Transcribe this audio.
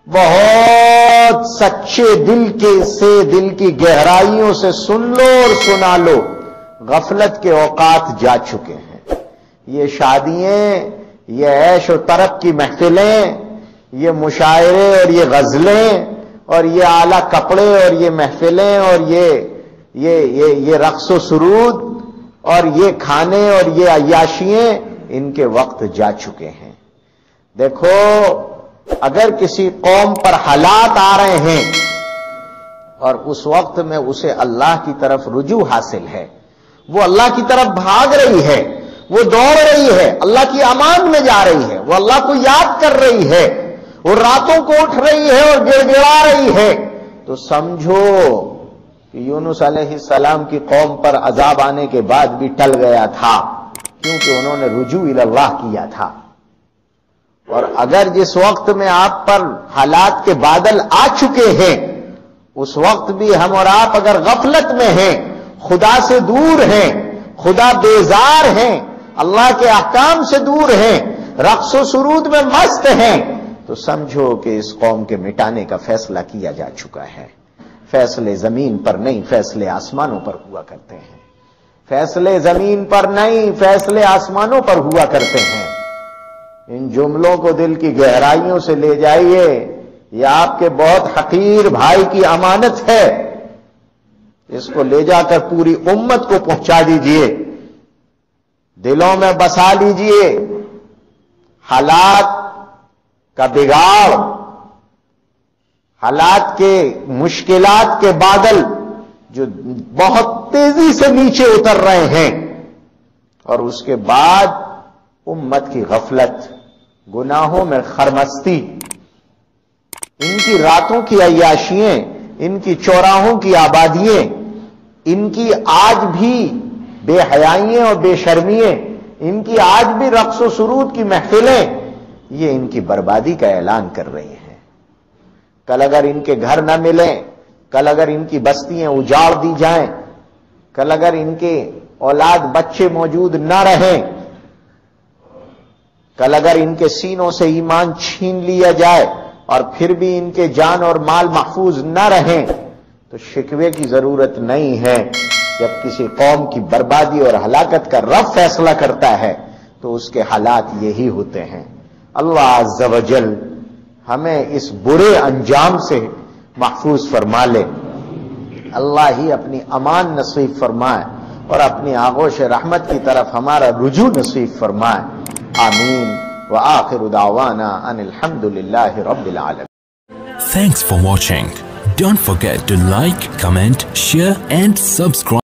بہت سچے دل کی گہرائیوں سے سن لو اور سنا لو، غفلت کے اوقات جا چکے ہیں۔ یہ شادیاں، یہ عیش و طرب کی محفلیں، یہ مشاعرے اور یہ غزلیں اور یہ اعلی کپڑے اور یہ محفلیں اور یہ رقص و سرود اور یہ کھانے اور یہ عیاشیاں، ان کے وقت جا چکے ہیں۔ دیکھو، اگر کسی قوم پر حالات آ رہے ہیں اور اس وقت میں اسے اللہ کی طرف رجوع حاصل ہے، وہ اللہ کی طرف بھاگ رہی ہے، وہ دوڑ رہی ہے، اللہ کی امان میں جا رہی ہے، وہ اللہ کو یاد کر رہی ہے، وہ راتوں کو اٹھ رہی ہے اور گڑ گڑا رہی ہے، تو سمجھو کہ یونس علیہ السلام کی قوم پر عذاب آنے کے بعد بھی ٹل گیا تھا، کیونکہ انہوں نے رجوع اللہ کیا تھا۔ اور اگر جس وقت میں آپ پر حالات کے بادل آ چکے ہیں، اس وقت بھی ہم اور آپ اگر غفلت میں ہیں، خدا سے دور ہیں، خدا بیزار ہیں، اللہ کے احکام سے دور ہیں، رقص و سرود میں مست ہیں، تو سمجھو کہ اس قوم کے مٹانے کا فیصلہ کیا جا چکا ہے۔ فیصلے زمین پر نہیں، فیصلے آسمانوں پر ہوا کرتے ہیں۔ فیصلے زمین پر نہیں، فیصلے آسمانوں پر ہوا کرتے ہیں۔ ان جملوں کو دل کی گہرائیوں سے لے جائیے، یہ آپ کے بہت حقیر بھائی کی امانت ہے، اس کو لے جا کر پوری امت کو پہنچا دیجئے، دلوں میں بسا لیجئے۔ حالات کا بگاڑ، حالات کے مشکلات کے بادل جو بہت تیزی سے نیچے اتر رہے ہیں، اور اس کے بعد امت کی غفلت، گناہوں میں خرمستی، ان کی راتوں کی عیاشیاں، ان کی چوراہوں کی آبادیاں، ان کی آج بھی بے حیائیاں اور بے شرمیاں، ان کی آج بھی رقص و سرود کی محفلیں، یہ ان کی بربادی کا اعلان کر رہی ہیں۔ کل اگر ان کے گھر نہ ملیں، کل اگر ان کی بستیاں اجاڑ دی جائیں، کل اگر ان کے اولاد بچے موجود نہ رہیں، کل اگر ان کے سینوں سے ایمان چھین لیا جائے اور پھر بھی ان کے جان اور مال محفوظ نہ رہیں، تو شکوے کی ضرورت نہیں ہے۔ جب کسی قوم کی بربادی اور ہلاکت کا رب فیصلہ کرتا ہے تو اس کے حالات یہی ہوتے ہیں۔ اللہ عز و جل ہمیں اس برے انجام سے محفوظ فرما لے، اللہ ہی اپنی امان نصیب فرمائے اور اپنی آغوش رحمت کی طرف ہمارا رجوع نصیب فرمائے، آمین۔ وآخر دعوانا ان الحمد للہ رب العالمین۔ Thanks for watching. Don't forget to like, comment, share and subscribe.